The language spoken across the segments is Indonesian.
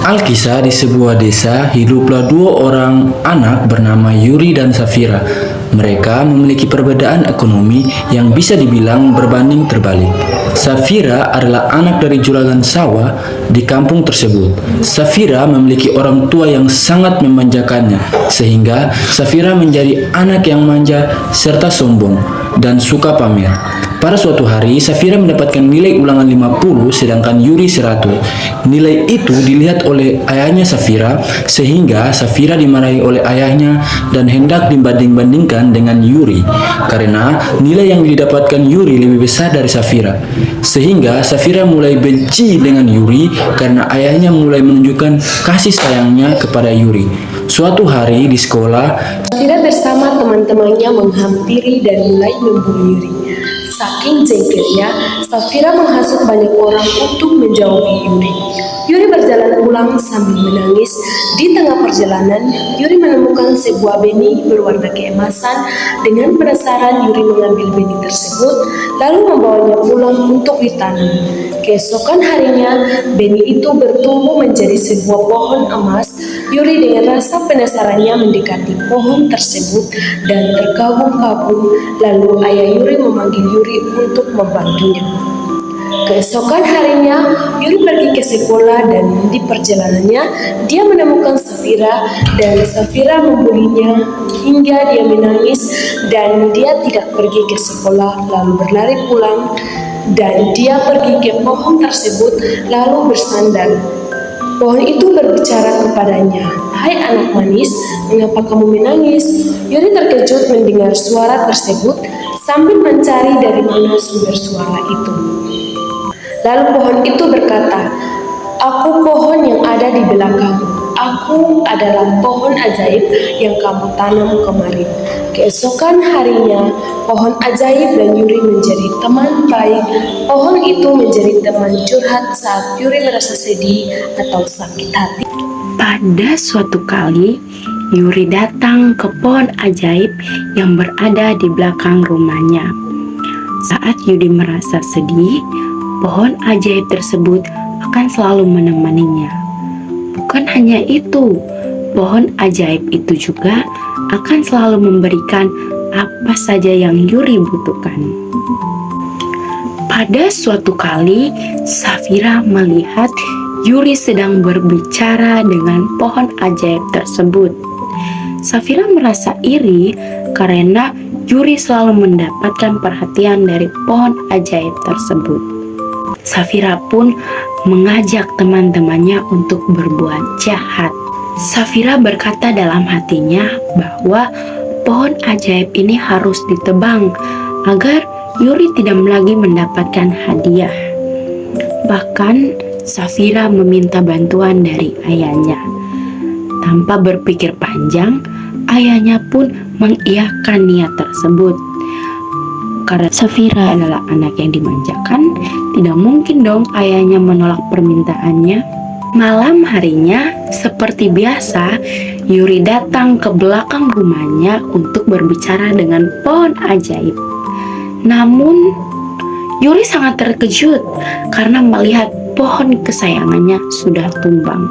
Alkisah, di sebuah desa hiduplah dua orang anak bernama Yuri dan Safira. Mereka memiliki perbedaan ekonomi yang bisa dibilang berbanding terbalik. Safira adalah anak dari juragan sawah di kampung tersebut. Safira memiliki orang tua yang sangat memanjakannya, sehingga Safira menjadi anak yang manja serta sombong dan suka pamer. Pada suatu hari, Safira mendapatkan nilai ulangan 50 sedangkan Yuri 100. Nilai itu dilihat oleh ayahnya Safira, sehingga Safira dimarahi oleh ayahnya dan hendak dibanding-bandingkan dengan Yuri karena nilai yang didapatkan Yuri lebih besar dari Safira. Sehingga Safira mulai benci dengan Yuri karena ayahnya mulai menunjukkan kasih sayangnya kepada Yuri. Suatu hari di sekolah, Safira bersama teman-temannya menghampiri dan mulai membuli Yuri. Saking jengkelnya, Safira menghasut banyak orang untuk menjauhi Yuri. Yuri berjalan pulang sambil menangis. Di tengah perjalanan, Yuri menemukan sebuah benih berwarna keemasan. Dengan penasaran, Yuri mengambil benih tersebut, lalu membawanya pulang untuk ditanam. Keesokan harinya, benih itu bertumbuh menjadi sebuah pohon emas. Yuri dengan rasa penasarannya mendekati pohon tersebut dan terkagum-kagum. Lalu ayah Yuri memanggil Yuri untuk membantunya. Keesokan harinya, Yuri pergi ke sekolah dan di perjalanannya, dia menemukan Safira dan Safira membulinya hingga dia menangis dan dia tidak pergi ke sekolah lalu berlari pulang dan dia pergi ke pohon tersebut lalu bersandar. Pohon itu berbicara kepadanya, "Hai anak manis, mengapa kamu menangis?" Yuri terkejut mendengar suara tersebut sambil mencari dari mana sumber suara itu. Lalu pohon itu berkata, "Aku pohon yang ada di belakangmu. Aku adalah pohon ajaib yang kamu tanam kemarin." Keesokan harinya, pohon ajaib dan Yuri menjadi teman baik. Pohon itu menjadi teman curhat saat Yuri merasa sedih atau sakit hati. Pada suatu kali, Yuri datang ke pohon ajaib yang berada di belakang rumahnya. Saat Yuri merasa sedih, pohon ajaib tersebut akan selalu menemaninya. Bukan hanya itu, pohon ajaib itu juga akan selalu memberikan apa saja yang Yuri butuhkan. Pada suatu kali, Safira melihat Yuri sedang berbicara dengan pohon ajaib tersebut. Safira merasa iri karena Yuri selalu mendapatkan perhatian dari pohon ajaib tersebut. Safira pun mengajak teman-temannya untuk berbuat jahat. Safira berkata dalam hatinya bahwa pohon ajaib ini harus ditebang agar Yuri tidak lagi mendapatkan hadiah. Bahkan Safira meminta bantuan dari ayahnya. Tanpa berpikir panjang, ayahnya pun mengiyakan niat tersebut. Karena Safira adalah anak yang dimanjakan, tidak mungkin dong ayahnya menolak permintaannya. Malam harinya, seperti biasa, Yuri datang ke belakang rumahnya untuk berbicara dengan pohon ajaib. Namun, Yuri sangat terkejut karena melihat pohon kesayangannya sudah tumbang.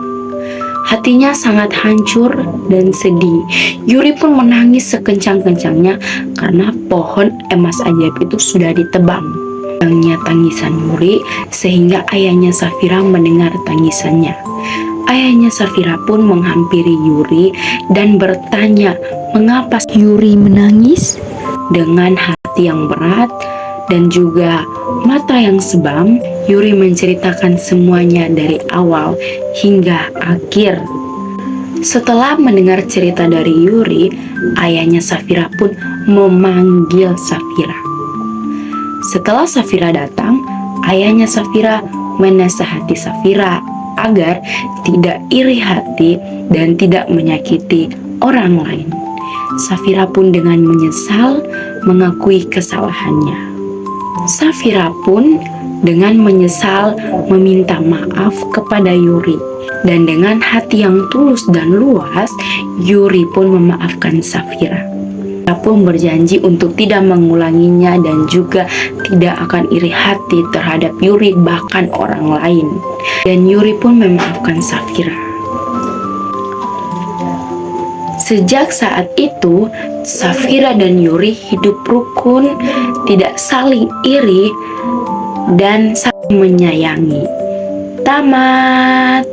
Hatinya sangat hancur dan sedih. Yuri pun menangis sekencang-kencangnya karena pohon emas ajaib itu sudah ditebang. Kencangnya tangisan Yuri sehingga ayahnya Safira mendengar tangisannya. Ayahnya Safira pun menghampiri Yuri dan bertanya mengapa Yuri menangis. Dengan hati yang berat dan juga mata yang sebam, Yuri menceritakan semuanya dari awal hingga akhir. Setelah mendengar cerita dari Yuri, ayahnya Safira pun memanggil Safira. Setelah Safira datang, ayahnya Safira menasihati Safira agar tidak iri hati dan tidak menyakiti orang lain. Safira pun dengan menyesal mengakui kesalahannya. Safira pun dengan menyesal meminta maaf kepada Yuri. Dan dengan hati yang tulus dan luas, Yuri pun memaafkan Safira. pun berjanji untuk tidak mengulanginya dan juga tidak akan iri hati terhadap Yuri bahkan orang lain. Dan Yuri pun memaafkan Safira. Sejak saat itu, Safira dan Yuri hidup rukun, tidak saling iri, dan saling menyayangi. Tamat.